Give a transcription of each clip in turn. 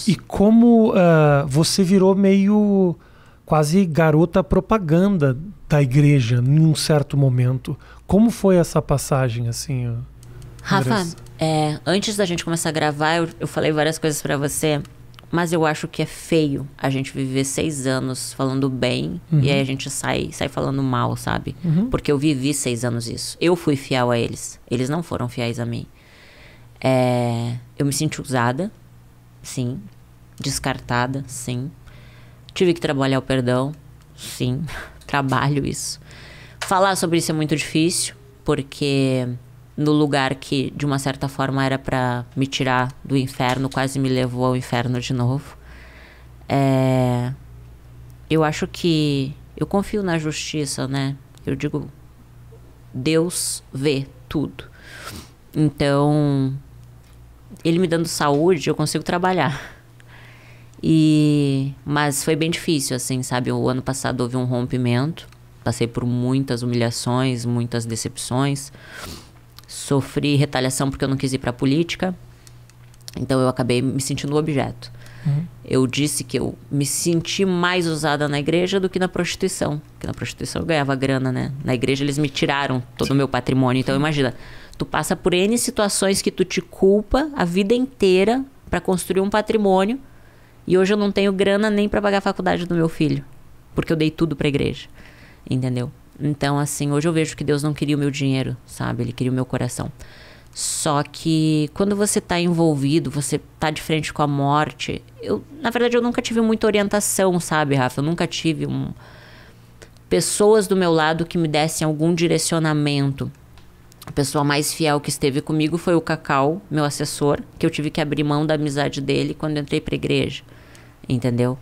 E como você virou meio quase garota propaganda da igreja num certo momento. Como foi essa passagem, assim, Rafa, antes da gente começar a gravar, eu falei várias coisas pra você, mas eu acho que é feio a gente viver 6 anos falando bem e aí a gente sai falando mal, sabe? Porque eu vivi 6 anos isso. Eu fui fiel a eles. Eles não foram fiéis a mim. Eu me senti usada, sim. Descartada, sim. Tive que trabalhar o perdão, sim. Trabalho isso. Falar sobre isso é muito difícil, porque no lugar que, de uma certa forma, era pra me tirar do inferno, quase me levou ao inferno de novo. Eu acho que... Eu confio na justiça, né? Eu digo... Deus vê tudo. Então... Ele me dando saúde, eu consigo trabalhar. Mas foi bem difícil, assim, sabe? O ano passado houve um rompimento. Passei por muitas humilhações, muitas decepções. Sofri retaliação porque eu não quis ir pra política. Então eu acabei me sentindo objeto. Eu disse que eu me senti mais usada na igreja do que na prostituição. Porque na prostituição eu ganhava grana, né? Na igreja eles me tiraram todo o meu patrimônio. Então imagina, tu passa por N situações que tu te culpa a vida inteira pra construir um patrimônio. E hoje eu não tenho grana nem pra pagar a faculdade do meu filho. Porque eu dei tudo pra igreja. Entendeu? Então, assim, hoje eu vejo que Deus não queria o meu dinheiro, sabe? Ele queria o meu coração. Só que quando você tá envolvido, você tá de frente com a morte... Na verdade, eu nunca tive muita orientação, sabe, Rafa? Eu nunca tive pessoas do meu lado que me dessem algum direcionamento. A pessoa mais fiel que esteve comigo foi o Cacau, meu assessor, que eu tive que abrir mão da amizade dele quando eu entrei pra igreja. Entendeu?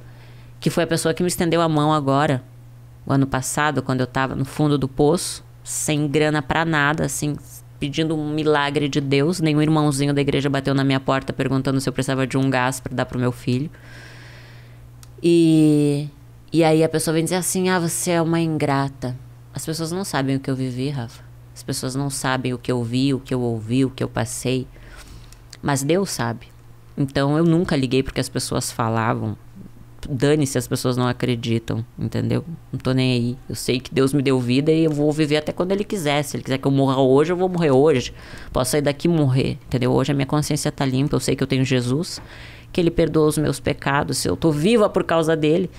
Que foi a pessoa que me estendeu a mão agora, o ano passado, quando eu tava no fundo do poço, sem grana pra nada, assim, pedindo um milagre de Deus. Nenhum irmãozinho da igreja bateu na minha porta perguntando se eu precisava de um gás pra dar pro meu filho. E aí a pessoa vem dizer assim, você é uma ingrata. As pessoas não sabem o que eu vivi, Rafa. As pessoas não sabem o que eu vi, o que eu ouvi, o que eu passei. Mas Deus sabe. Então eu nunca liguei porque as pessoas falavam. Dane-se, as pessoas não acreditam, entendeu? Não tô nem aí. Eu sei que Deus me deu vida e eu vou viver até quando Ele quiser. Se Ele quiser que eu morra hoje, eu vou morrer hoje. Posso sair daqui e morrer, entendeu? Hoje a minha consciência tá limpa. Eu sei que eu tenho Jesus, que Ele perdoa os meus pecados. Eu tô viva por causa dEle.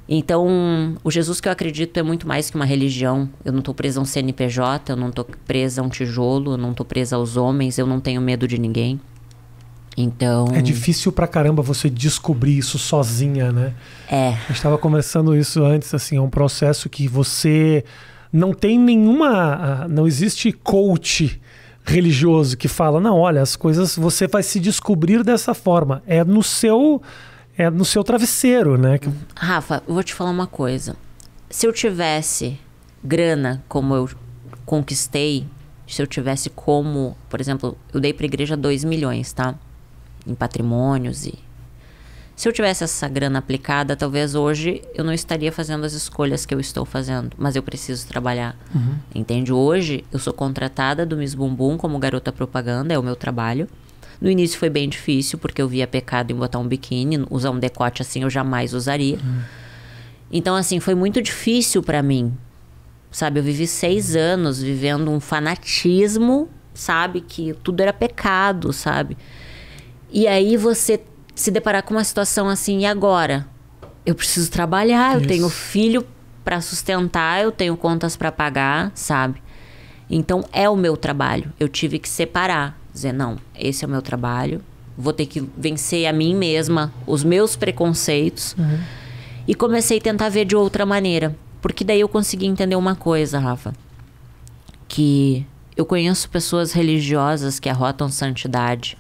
Então, o Jesus que eu acredito é muito mais que uma religião. Eu não tô presa a um CNPJ, eu não tô presa a um tijolo, eu não tô presa aos homens, eu não tenho medo de ninguém. Então... É difícil pra caramba você descobrir isso sozinha, né? A gente estava conversando isso antes, assim, é um processo que você não tem nenhuma... Não existe coach religioso que fala, não, olha, as coisas você vai se descobrir dessa forma. É no seu travesseiro, né? Rafa, eu vou te falar uma coisa. Se eu tivesse grana como eu conquistei, se eu tivesse como... Por exemplo, eu dei pra igreja 2 milhões, tá? Em patrimônios e... Se eu tivesse essa grana aplicada, talvez hoje eu não estaria fazendo as escolhas que eu estou fazendo. Mas eu preciso trabalhar. Entende? Hoje eu sou contratada do Miss Bumbum como garota propaganda, é o meu trabalho. No início foi bem difícil, porque eu via pecado em botar um biquíni, usar um decote assim eu jamais usaria. Então assim, foi muito difícil pra mim. Sabe, eu vivi 6 anos vivendo um fanatismo, sabe, que tudo era pecado, sabe. E aí você se deparar com uma situação assim, e agora? Eu preciso trabalhar, eu tenho filho pra sustentar, eu tenho contas pra pagar, sabe? Então é o meu trabalho. Eu tive que separar, dizer, não, esse é o meu trabalho, vou ter que vencer a mim mesma, os meus preconceitos. E comecei a tentar ver de outra maneira. Porque daí eu consegui entender uma coisa, Rafa. Que eu conheço pessoas religiosas que arrotam santidade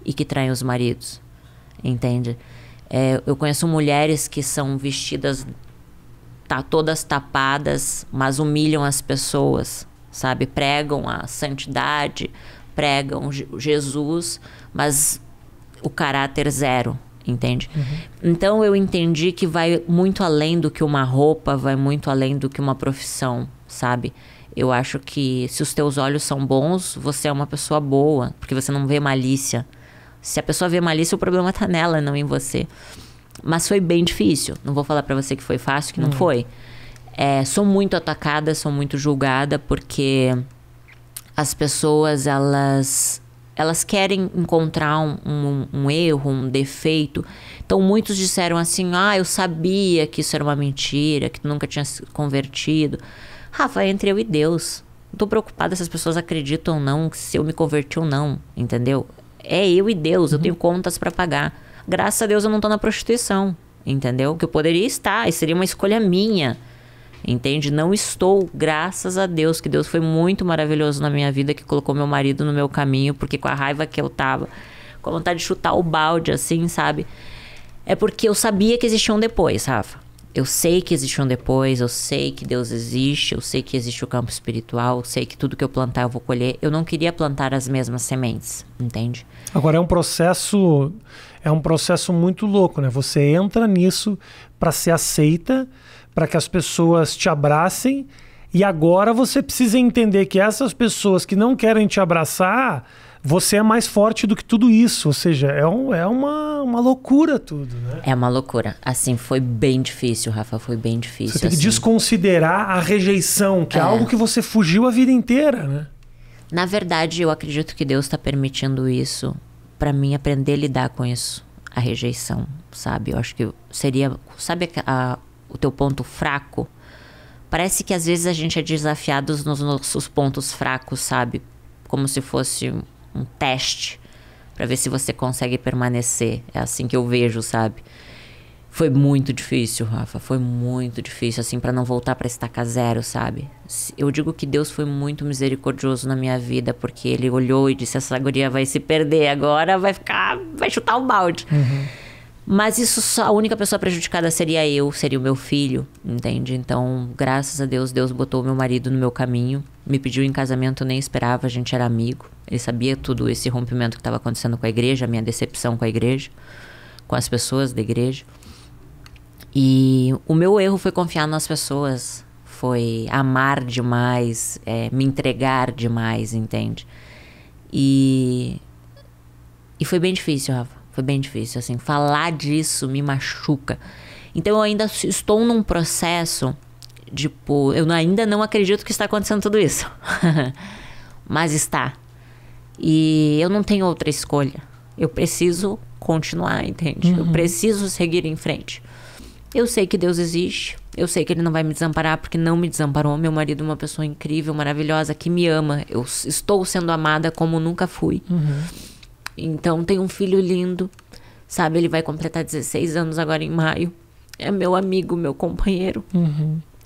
e que traem os maridos, entende? Eu conheço mulheres que são vestidas todas tapadas, mas humilham as pessoas, sabe? Pregam a santidade, pregam Jesus, mas o caráter zero, entende? Então eu entendi que vai muito além do que uma roupa, vai muito além do que uma profissão, sabe? Eu acho que se os teus olhos são bons, você é uma pessoa boa, porque você não vê malícia. Se a pessoa vê malícia, o problema tá nela, não em você. Mas foi bem difícil. Não vou falar pra você que foi fácil, que não foi. Sou muito atacada, sou muito julgada, porque as pessoas, elas querem encontrar um erro, um defeito. Então, muitos disseram assim, eu sabia que isso era uma mentira, que tu nunca tinha se convertido. Rafa, é entre eu e Deus. Não tô preocupada se as pessoas acreditam ou não, se eu me converti ou não, entendeu? É eu e Deus, eu tenho contas para pagar. Graças a Deus eu não tô na prostituição, entendeu? Que eu poderia estar, e seria uma escolha minha, entende? Não estou, graças a Deus, que Deus foi muito maravilhoso na minha vida, que colocou meu marido no meu caminho, porque com a raiva que eu tava, com a vontade de chutar o balde, assim, sabe? É porque eu sabia que existia um depois, Rafa. Eu sei que existe um depois, eu sei que Deus existe, eu sei que existe o campo espiritual, eu sei que tudo que eu plantar eu vou colher. Eu não queria plantar as mesmas sementes, entende? Agora é um processo muito louco, né? Você entra nisso para ser aceita, para que as pessoas te abracem, e agora você precisa entender que essas pessoas que não querem te abraçar, você é mais forte do que tudo isso. Ou seja, é uma loucura tudo, né? É uma loucura. Assim, foi bem difícil, Rafa, foi bem difícil. Você tem que desconsiderar a rejeição, que é algo que você fugiu a vida inteira, né? Na verdade, eu acredito que Deus está permitindo isso para mim aprender a lidar com isso, a rejeição, sabe? Eu acho que seria... Sabe o teu ponto fraco? Parece que às vezes a gente é desafiado nos nossos pontos fracos, sabe? Como se fosse um teste para ver se você consegue permanecer. É assim que eu vejo, sabe? Foi muito difícil, Rafa. Foi muito difícil, assim, para não voltar para estaca zero, sabe? Eu digo que Deus foi muito misericordioso na minha vida, porque Ele olhou e disse, essa guria vai se perder agora, vai chutar o balde. Mas isso só, a única pessoa prejudicada seria eu, seria o meu filho, entende? Então, graças a Deus, Deus botou o meu marido no meu caminho, me pediu em casamento, eu nem esperava, a gente era amigo. Ele sabia tudo esse rompimento que estava acontecendo com a igreja, a minha decepção com a igreja, com as pessoas da igreja. E o meu erro foi confiar nas pessoas, foi amar demais, me entregar demais, entende? E foi bem difícil, Rafa. Foi bem difícil, assim, falar disso me machuca. Então eu ainda estou num processo, tipo, eu ainda não acredito que está acontecendo tudo isso. Mas está. E eu não tenho outra escolha. Eu preciso continuar, entende? Eu preciso seguir em frente. Eu sei que Deus existe. Eu sei que Ele não vai me desamparar, porque não me desamparou. Meu marido é uma pessoa incrível, maravilhosa, que me ama. Eu estou sendo amada como nunca fui. Então, tem um filho lindo, sabe? Ele vai completar 16 anos agora em maio. É meu amigo, meu companheiro.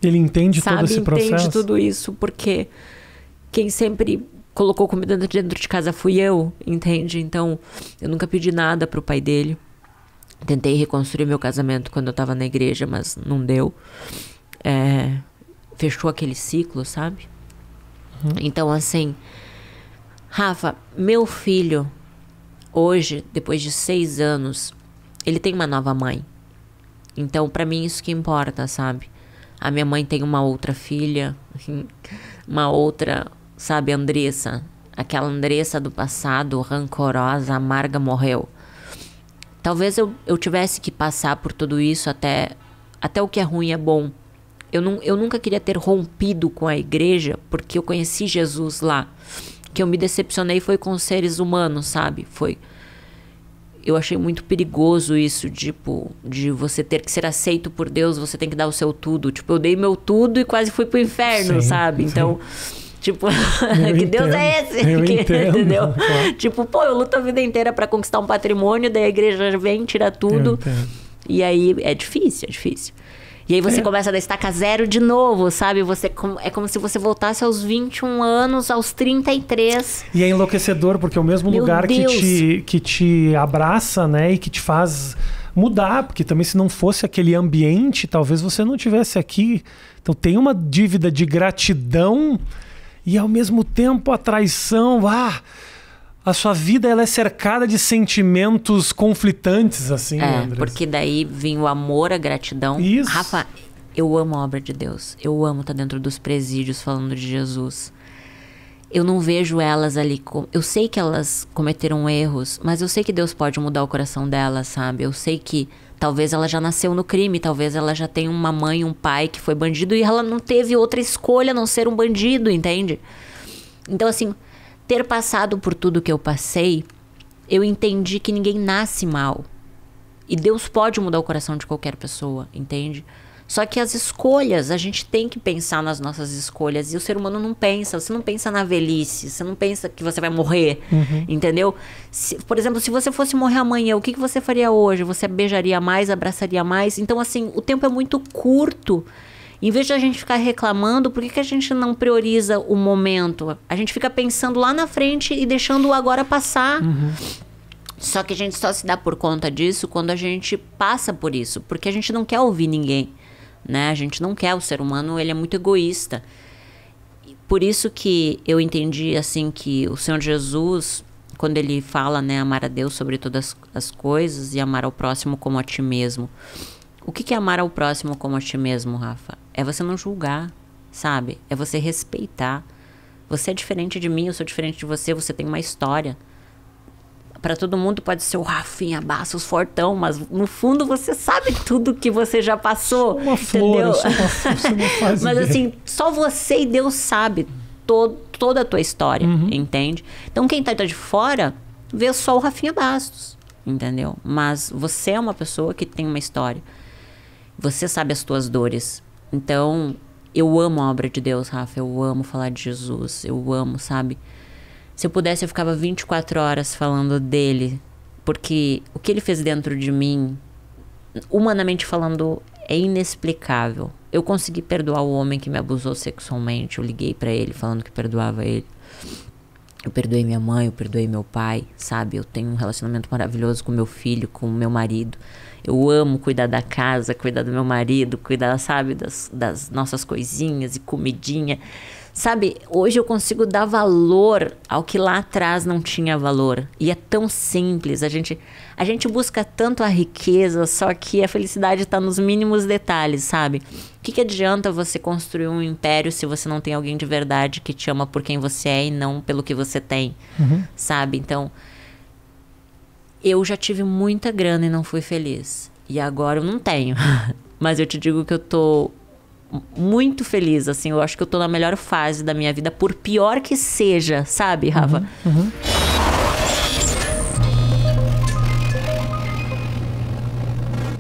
Ele entende todo esse processo? Entende tudo isso, porque quem sempre colocou comida dentro de casa fui eu, entende? Então, eu nunca pedi nada pro pai dele. Tentei reconstruir meu casamento quando eu tava na igreja, mas não deu. Fechou aquele ciclo, sabe? Então, assim... Rafa, meu filho... Hoje, depois de 6 anos, ele tem uma nova mãe. Então, pra mim, isso que importa, sabe? A minha mãe tem uma outra filha, uma outra, sabe, Andressa. Aquela Andressa do passado, rancorosa, amarga, morreu. Talvez eu tivesse que passar por tudo isso até o que é ruim é bom. Eu nunca queria ter rompido com a igreja, porque eu conheci Jesus lá. Que eu me decepcionei foi com os seres humanos, sabe? Eu achei muito perigoso isso, tipo, de você ter que ser aceito por Deus, você tem que dar o seu tudo. Tipo, eu dei meu tudo e quase fui pro inferno, sabe? Então, tipo, que Deus é esse? Entendeu? Claro. Tipo, pô, eu luto a vida inteira pra conquistar um patrimônio, daí a igreja vem, tira tudo. E aí é difícil, é difícil. E aí você começa da estaca zero de novo, sabe? É como se você voltasse aos 21 anos, aos 33. E é enlouquecedor, porque é o mesmo lugar que te abraça, né? E que te faz mudar. Porque também se não fosse aquele ambiente, talvez você não estivesse aqui. Então tem uma dívida de gratidão e ao mesmo tempo a traição. A sua vida ela é cercada de sentimentos conflitantes, assim, Andressa. Porque daí vem o amor, a gratidão. Isso. Rafa, eu amo a obra de Deus. Eu amo estar dentro dos presídios falando de Jesus. eu não vejo elas ali. Eu sei que elas cometeram erros, mas eu sei que Deus pode mudar o coração delas, sabe? Eu sei que talvez ela já nasceu no crime, talvez ela já tenha uma mãe, um pai que foi bandido e ela não teve outra escolha a não ser um bandido, entende? Então, assim, ter passado por tudo que eu passei, eu entendi que ninguém nasce mal. E Deus pode mudar o coração de qualquer pessoa, entende? Só que as escolhas, a gente tem que pensar nas nossas escolhas. E o ser humano não pensa. Você não pensa na velhice. Você não pensa que você vai morrer. Entendeu? Por exemplo, se você fosse morrer amanhã, o que você faria hoje? Você beijaria mais, abraçaria mais? Então, assim, o tempo é muito curto. Em vez de a gente ficar reclamando, por que a gente não prioriza o momento? A gente fica pensando lá na frente e deixando o agora passar. Só que a gente só se dá por conta disso quando a gente passa por isso. Porque a gente não quer ouvir ninguém. Né? A gente não quer, o ser humano ele é muito egoísta. Por isso que eu entendi assim que o Senhor Jesus, quando ele fala, né, amar a Deus sobre todas as coisas e amar ao próximo como a ti mesmo. O que é amar ao próximo como a ti mesmo, Rafa? É você não julgar, sabe? É você respeitar. Você é diferente de mim, eu sou diferente de você, você tem uma história. Para todo mundo pode ser o Rafinha Bastos fortão, mas no fundo você sabe tudo que você já passou. Uma flor, você não faz mas ideia. assim, só você e Deus sabe toda a tua história, entende? Então quem tá de fora vê só o Rafinha Bastos, entendeu? Mas você é uma pessoa que tem uma história. Você sabe as tuas dores. Então, eu amo a obra de Deus, Rafa. Eu amo falar de Jesus. Eu amo, sabe? Se eu pudesse, eu ficava 24 horas falando dele. Porque o que ele fez dentro de mim, humanamente falando, é inexplicável. Eu consegui perdoar o homem que me abusou sexualmente. Eu liguei pra ele falando que perdoava ele. Eu perdoei minha mãe, eu perdoei meu pai, sabe? Eu tenho um relacionamento maravilhoso com meu filho, com meu marido. Eu amo cuidar da casa, cuidar do meu marido, cuidar, sabe, das nossas coisinhas e comidinha. Sabe, hoje eu consigo dar valor ao que lá atrás não tinha valor. E é tão simples, a gente busca tanto a riqueza, só que a felicidade está nos mínimos detalhes, sabe? O que adianta você construir um império se você não tem alguém de verdade que te ama por quem você é e não pelo que você tem, sabe? Então, eu já tive muita grana e não fui feliz. E agora eu não tenho. Mas eu te digo que eu tô muito feliz, assim. Eu acho que eu tô na melhor fase da minha vida, por pior que seja, sabe, Rafa?